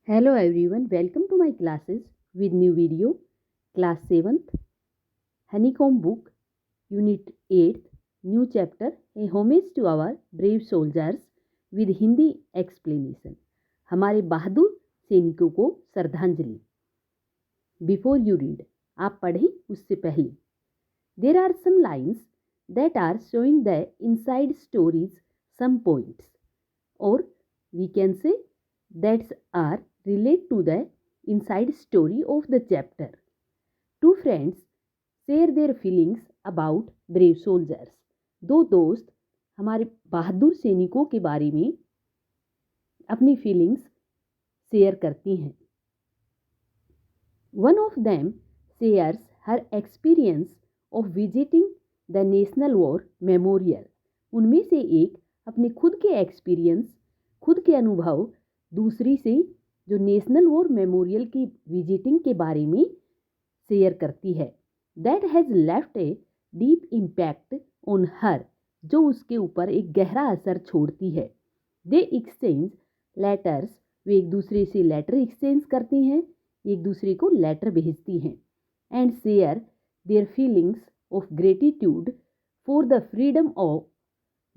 Hello everyone, welcome to my classes with new video. Class 7th, Honeycomb Book, Unit 8th, new chapter, A Homage to Our Brave Soldiers with Hindi explanation. हमारे बहादुर सैनिकों को श्रद्धांजलि. Before you read, आप पढ़ें उससे पहले. There are some lines that are showing the inside stories, some points, or we can say that are relate to the inside story of the chapter. Two friends share their feelings about brave soldiers. दो दोस्त हमारे बहादुर सैनिकों के बारे में अपनी feelings share करती हैं. One of them shares her experience of visiting the National War Memorial. उनमें से एक अपने खुद के एक्सपीरियंस, खुद के अनुभव दूसरी से जो नेशनल वॉर मेमोरियल की विजिटिंग के बारे में शेयर करती है. That has left a deep impact on her, जो उसके ऊपर एक गहरा असर छोड़ती है. दे एक्सचेंज लेटर्स, वे एक दूसरे से लेटर एक्सचेंज करती हैं, एक दूसरे को लेटर भेजती हैं. And share their feelings of gratitude for the freedom of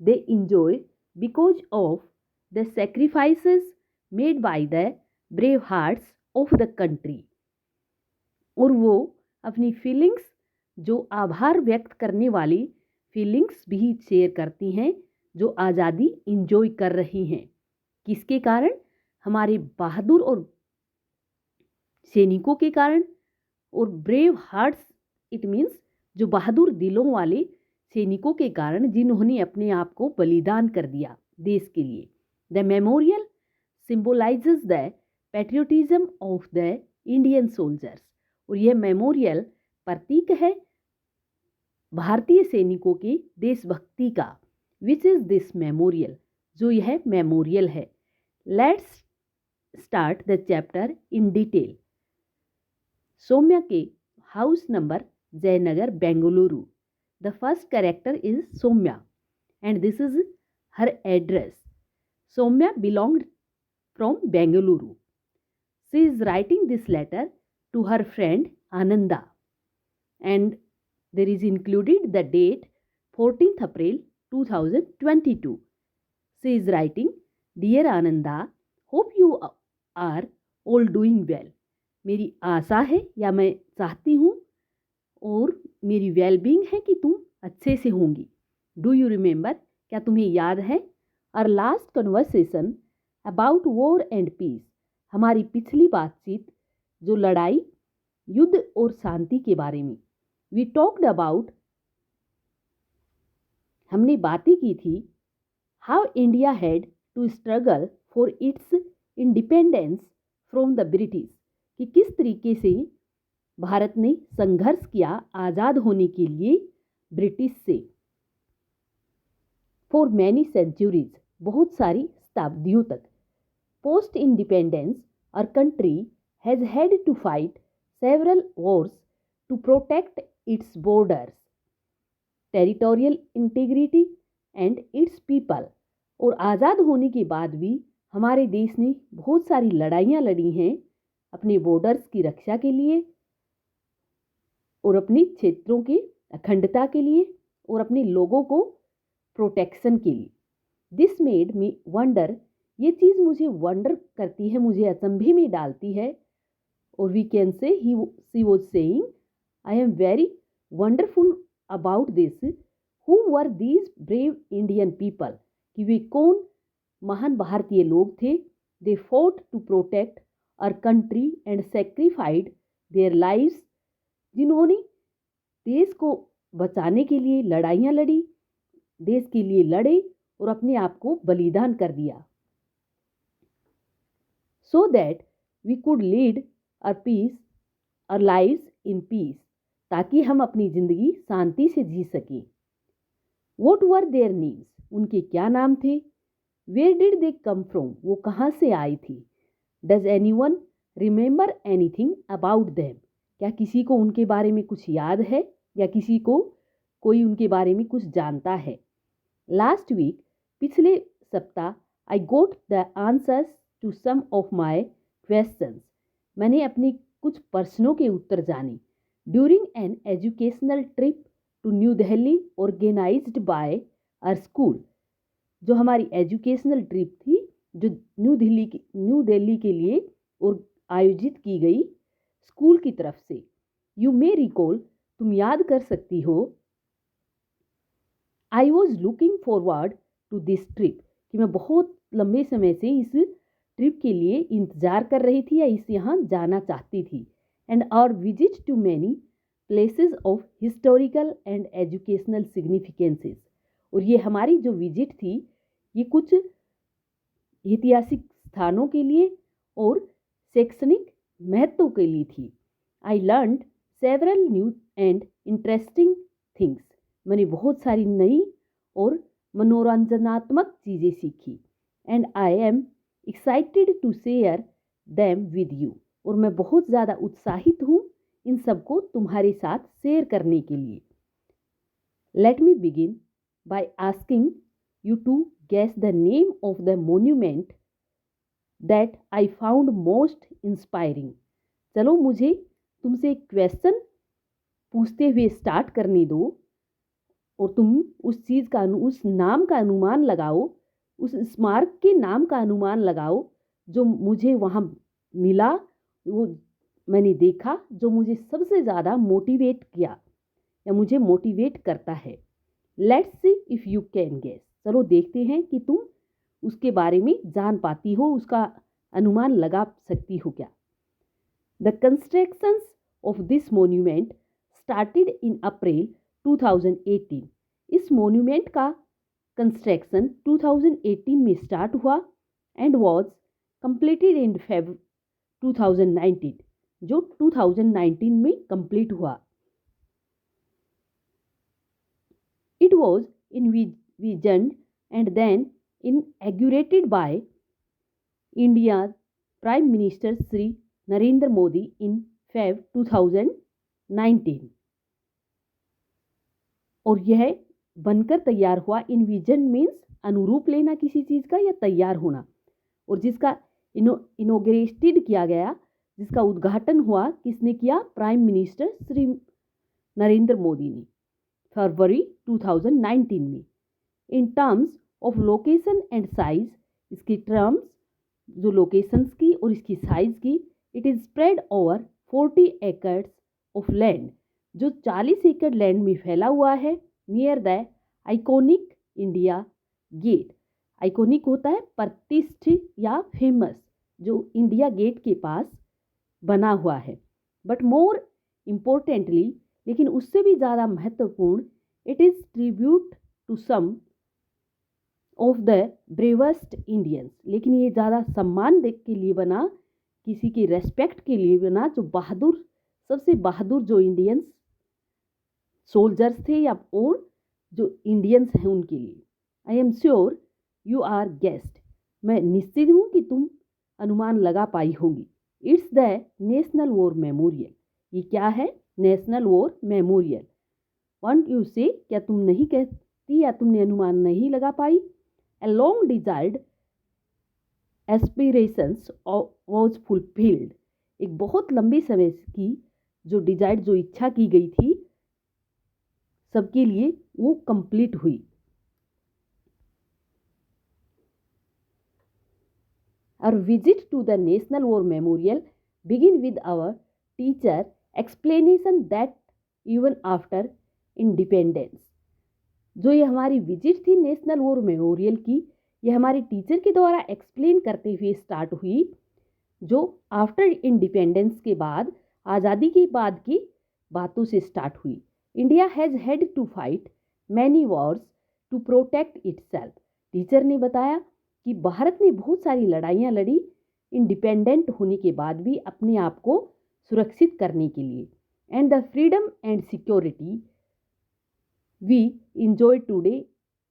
they enjoy because of the sacrifices made by the brave hearts of the country. और वो अपनी फीलिंग्स, जो आभार व्यक्त करने वाली फीलिंग्स भी शेयर करती हैं, जो आज़ादी इंजॉय कर रही हैं. किसके कारण? हमारे बहादुर और सैनिकों के कारण. और ब्रेव हार्ट्स इट मीन्स जो बहादुर दिलों वाले सैनिकों के कारण, जिन्होंने अपने आप को बलिदान कर दिया देश के लिए. The memorial symbolizes the patriotism of the Indian soldiers. और यह मेमोरियल प्रतीक है भारतीय सैनिकों की देशभक्ति का. Which is this memorial? जो यह मेमोरियल है. Let's start the chapter in detail. Saumya के house number Jayanagar, Bengaluru. The first character is Saumya and this is her address. Saumya belonged from Bengaluru. She is writing this letter to her friend Ananda, and there is included the date 14th April 2022. She is writing, Dear Ananda, hope you are all doing well. मेरी आशा है या मैं चाहती हूँ और मेरी wellbeing है कि तुम अच्छे से होंगी. Do you remember? क्या तुम्हें याद है? Our last conversation about war and peace. हमारी पिछली बातचीत जो लड़ाई, युद्ध और शांति के बारे में. वी टॉक्ड अबाउट, हमने बातें की थी, how India had to struggle for its independence from the British. कि किस तरीके से भारत ने संघर्ष किया आज़ाद होने के लिए ब्रिटिश से. फॉर मैनी सेंचुरीज, बहुत सारी शताब्दियों तक. Post independence, our country has had to fight several wars to protect its borders, territorial integrity and its people. और आज़ाद होने के बाद भी हमारे देश ने बहुत सारी लड़ाइयाँ लड़ी हैं अपने बॉर्डर्स की रक्षा के लिए और अपने क्षेत्रों की अखंडता के लिए और अपने लोगों को प्रोटेक्शन के लिए. दिस मेड मी वंडर, ये चीज़ मुझे वंडर करती है, मुझे अचंभे में डालती है. और we can say she was saying, I am very wonderful about this. Who were these brave Indian people? कि वे कौन महान भारतीय लोग थे. They fought to protect our country and sacrificed their lives. जिन्होंने देश को बचाने के लिए लड़ाइयाँ लड़ी, देश के लिए लड़े और अपने आप को बलिदान कर दिया. So that we could lead our lives in peace. ताकि हम अपनी जिंदगी शांति से जी सकें. What were their names? उनके क्या नाम थे? Where did they come from? वो कहाँ से आई थी? Does anyone remember anything about them? क्या किसी को उनके बारे में कुछ याद है या किसी को कोई उनके बारे में कुछ जानता है? Last week, पिछले सप्ताह, I got the answers to some of my questions, मैंने अपने कुछ प्रश्नों के उत्तर जाने। During an educational trip to New Delhi organised by our school, जो हमारी एजुकेशनल ट्रिप थी जो न्यू दिल्ली के लिए और आयोजित की गई स्कूल की तरफ से। यू मे रिकॉल, तुम याद कर सकती हो, I was looking forward to this trip, कि मैं बहुत लंबे समय से इस ट्रिप के लिए इंतज़ार कर रही थी या इस यहाँ जाना चाहती थी। And our visit to many places of historical and educational significances, और ये हमारी जो विजिट थी ये कुछ ऐतिहासिक स्थानों के लिए और शैक्षणिक महत्व के लिए थी। I learned several new and interesting things, मैंने बहुत सारी नई और मनोरंजनात्मक चीज़ें सीखी। And I am excited to share them with you, और मैं बहुत ज़्यादा उत्साहित हूँ इन सबको तुम्हारे साथ शेयर करने के लिए। Let me begin by asking you to guess the name of the monument that I found most inspiring. चलो मुझे तुमसे एक क्वेश्चन पूछते हुए स्टार्ट करने दो और तुम उस नाम का अनुमान लगाओ, उस स्मारक के नाम का अनुमान लगाओ जो मुझे वहाँ मिला, वो मैंने देखा, जो मुझे सबसे ज़्यादा मोटिवेट किया या मुझे मोटिवेट करता है। Let's see if you can guess, चलो देखते हैं कि तुम उसके बारे में जान पाती हो, उसका अनुमान लगा सकती हो क्या। The constructions of this monument started in April 2018, इस मोन्यूमेंट का कंस्ट्रक्शन 2018 में स्टार्ट हुआ and was completed in Feb 2019, जो 2019 में कंप्लीट हुआ। It was envisioned and then inaugurated by India's Prime Minister Sri Narendra Modi in Feb 2019, और यह बनकर तैयार हुआ। इनविजन मीन्स अनुरूप लेना किसी चीज़ का या तैयार होना, और जिसका इनोग्रेटेड किया गया, जिसका उद्घाटन हुआ, किसने किया? प्राइम मिनिस्टर श्री नरेंद्र मोदी ने फरवरी 2019 में। In terms of location and size, इसकी टर्म्स जो लोकेशंस की और इसकी साइज की, it is spread over 40 acres of land, जो 40 एकड़ लैंड में फैला हुआ है, near the iconic India Gate. Iconic होता है प्रतिष्ठित या फेमस, जो इंडिया गेट के पास बना हुआ है। बट मोर इम्पोर्टेंटली, लेकिन उससे भी ज़्यादा महत्वपूर्ण, it is tribute to some of the bravest Indians, लेकिन ये ज़्यादा सम्मान के लिए बना, किसी की रेस्पेक्ट के लिए बना, जो बहादुर, सबसे बहादुर जो इंडियंस सोल्जर्स थे या और जो इंडियंस हैं उनके लिए। I am sure you our guest, मैं निश्चित हूँ कि तुम अनुमान लगा पाई होंगी। It's the national war memorial, ये क्या है? National war memorial. Want you से, क्या तुम नहीं कहती या तुमने अनुमान नहीं लगा पाई? A long desired aspirations was fulfilled, एक बहुत लंबे समय की जो डिजायर्ड, जो इच्छा की गई थी सबके लिए, वो कंप्लीट हुई। Our visit to the National War Memorial begin with our teacher explanation that even after independence, जो ये हमारी विजिट थी नेशनल वॉर मेमोरियल की, ये हमारे टीचर के द्वारा एक्सप्लेन करते हुए स्टार्ट हुई, जो आफ्टर इंडिपेंडेंस के बाद, आज़ादी के बाद की बातों से स्टार्ट हुई। India has had to fight many wars to protect itself, teacher ने बताया कि भारत ने बहुत सारी लड़ाइयाँ लड़ी इंडिपेंडेंट होने के बाद भी अपने आप को सुरक्षित करने के लिए। And the freedom and security we enjoy today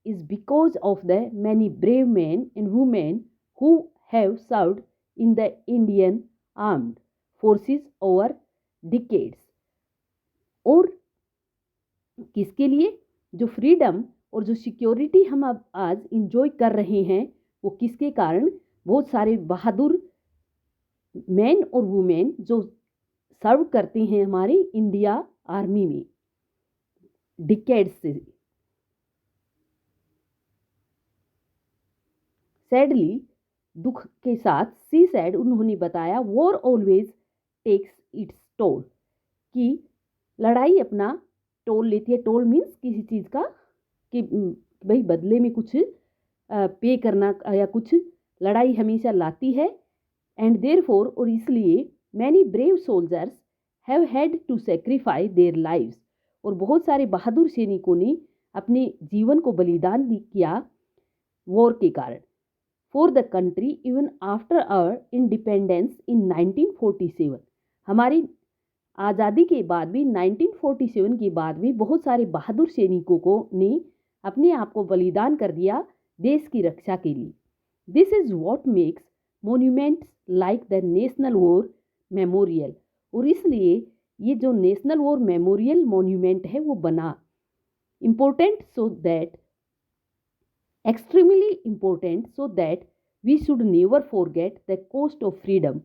is because of the many brave men and women who have served in the Indian armed forces over decades. और किसके लिए? जो फ्रीडम और जो सिक्योरिटी हम अब आज इंजॉय कर रहे हैं, वो किसके कारण? बहुत सारे बहादुर मैन और वुमेन जो सर्व करते हैं हमारे इंडिया आर्मी में डिकेड्स से। सैडली, दुख के साथ, सी सैड, उन्होंने बताया, war always takes its toll, कि लड़ाई अपना टोल लेती है। टोल मीन्स किसी चीज़ का कि भाई बदले में कुछ पे करना या कुछ, लड़ाई हमेशा लाती है। एंड देयरफॉर, और इसलिए, many brave soldiers have had to sacrifice their lives, और बहुत सारे बहादुर सैनिकों ने अपने जीवन को बलिदान किया वॉर के कारण। For the country even after our independence in 1947, हमारी आज़ादी के बाद भी 1947 के बाद भी बहुत सारे बहादुर सैनिकों को ने अपने आप को बलिदान कर दिया देश की रक्षा के लिए। This is what makes monuments like the national war memorial, और इसलिए ये जो नेशनल वॉर मेमोरियल मोन्यूमेंट है वो बना important so that extremely important so that we should never forget the cost of freedom,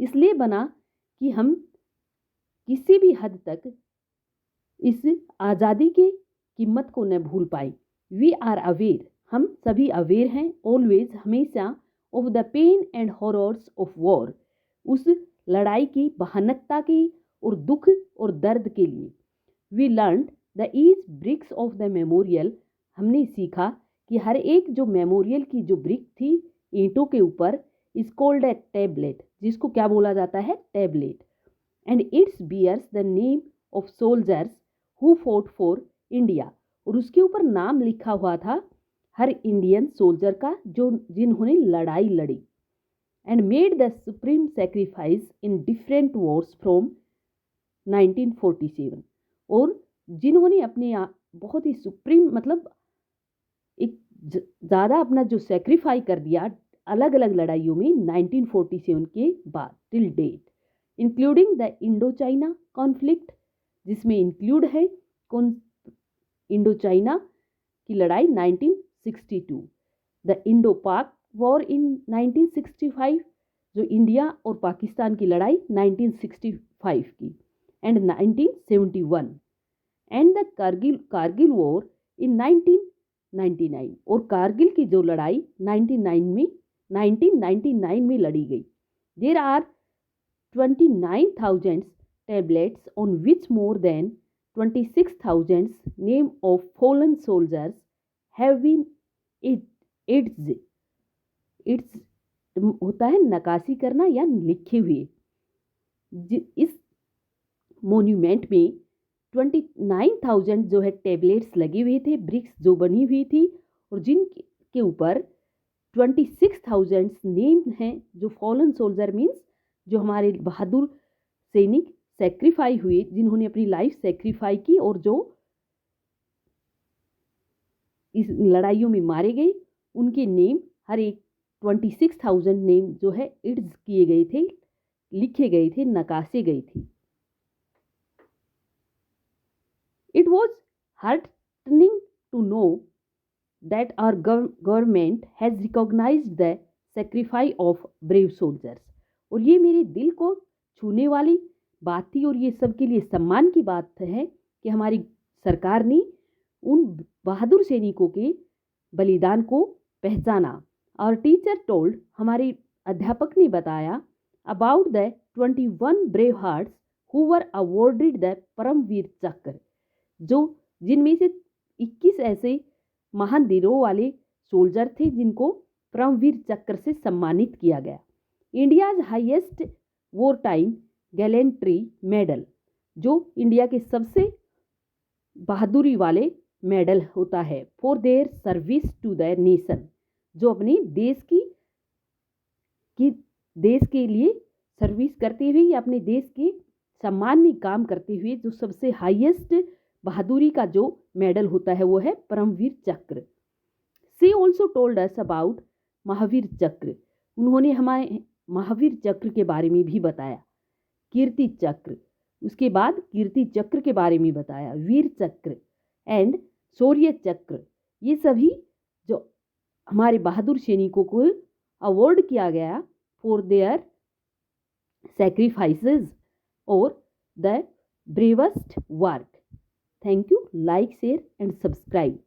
इसलिए बना कि हम किसी भी हद तक इस आज़ादी की कीमत को न भूल पाए। वी आर अवेयर, हम सभी अवेयर हैं, ऑलवेज, हमेशा, of the pain and horrors of war, उस लड़ाई की भयानकता की और दुख और दर्द के लिए। We learn the each bricks of the memorial, हमने सीखा कि हर एक जो मेमोरियल की जो ब्रिक थी ईंटों के ऊपर, इज कॉल्ड ए टेबलेट, जिसको क्या बोला जाता है, tablet. And it's bears the name of soldiers who fought for India, और उसके ऊपर नाम लिखा हुआ था हर इंडियन सोल्जर का जो जिन्होंने लड़ाई लड़ी। And made the supreme sacrifice in different Wars from 1947, और जिन्होंने अपने बहुत ही सुप्रीम मतलब एक ज़्यादा अपना जो सेक्रीफाई कर दिया अलग अलग लड़ाइयों में 1947 के बाद till date, including the Indo China conflict, जिसमें इंक्लूड है कौन, इंडो चाइना की लड़ाई 1962, the Indo Pak war in 1965, जो इंडिया और पाकिस्तान की लड़ाई 1965 की, and 1971, and the Kargil war in 1999, और कारगिल की जो लड़ाई 1999 में लड़ी गई। There are 29,000 tablets on which more than 26,000 name of fallen soldiers have been etched. It's होता है नकाशी करना या लिखे हुए। इस मोन्यूमेंट में 29,000 जो है टेबलेट्स लगे हुए थे, ब्रिक्स जो बनी हुई थी, और जिनके ऊपर 26,000 नेम हैं जो फॉलन सोल्जर मीन्स जो हमारे बहादुर सैनिक सेक्रीफाई हुए, जिन्होंने अपनी लाइफ सेक्रीफाई की और जो इस लड़ाइयों में मारे गए, उनके नेम हर एक 26,000 नेम जो है इट्स किए गए थे, लिखे गए थे, नकाशे गए थे। It was heartening to know that our government has recognized the sacrifice of brave soldiers. और ये मेरे दिल को छूने वाली बात थी, और ये सबके लिए सम्मान की बात है कि हमारी सरकार ने उन बहादुर सैनिकों के बलिदान को पहचाना। और टीचर टोल्ड, हमारे अध्यापक ने बताया, about the 21 brave hearts who were awarded the Paramvir Chakra, जो जिनमें से 21 ऐसे महान वीरों वाले सोल्जर थे जिनको परमवीर चक्र से सम्मानित किया गया। India's highest war time gallantry medal, जो इंडिया के सबसे बहादुरी वाले मेडल होता है, for their service to the nation, जो अपने देश के लिए सर्विस करते हुए या अपने देश के सम्मान में काम करते हुए जो सबसे हाईएस्ट बहादुरी का जो मेडल होता है वो है Paramvir Chakra. She also told us about Mahavir Chakra, उन्होंने हमारे महावीर चक्र के बारे में भी बताया। कीर्ति चक्र, उसके बाद कीर्ति चक्र के बारे में बताया, वीर चक्र एंड शौर्य चक्र, ये सभी जो हमारे बहादुर सैनिकों को अवार्ड किया गया for their sacrifices or the bravest work. Thank you. Like, share, and subscribe.